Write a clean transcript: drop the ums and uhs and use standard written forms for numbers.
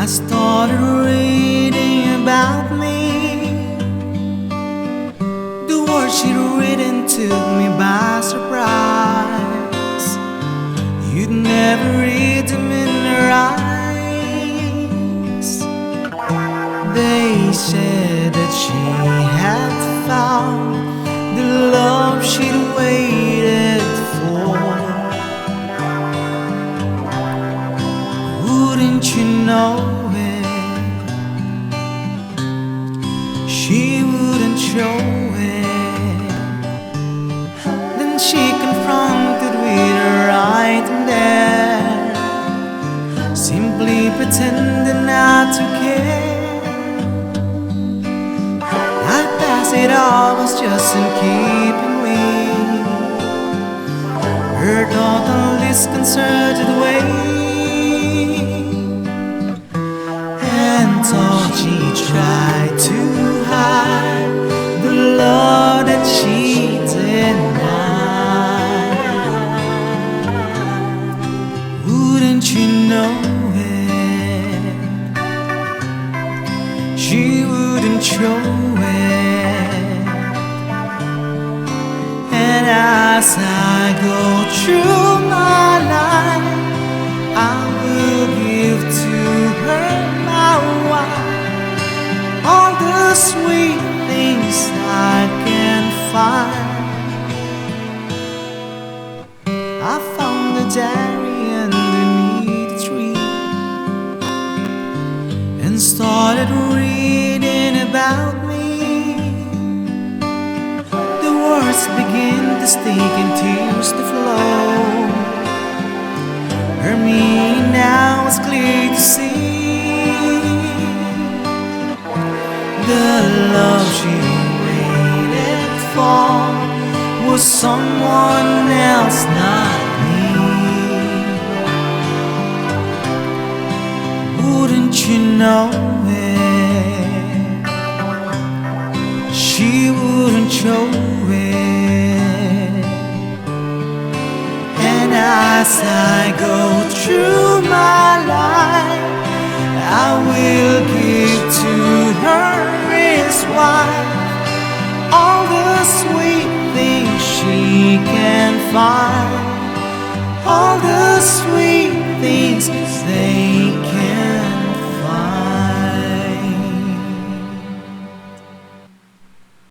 I started reading about me. The words she'd written took me by surprise. You'd never read them in her eyes. They said that she had found the love she'd waited for. Wouldn't you know it? She wouldn't show it. Then she confronted with her right and there, simply pretending not to care. I passed it all, was just in keeping with her total disconcerted way. Thought she tried to hide the love that she denied. Wouldn't you know it? She wouldn't show it. And as I go through my life, I will give to her all the sweet things I can find. I found the diary underneath the tree and started reading about me. The words began to stick and tears to flow. Her meaning now is clear to see. The love she waited for was someone else, not me. Wouldn't you know it? She wouldn't show it. And as I go through my life, I will give to her wife all the sweet things she can find.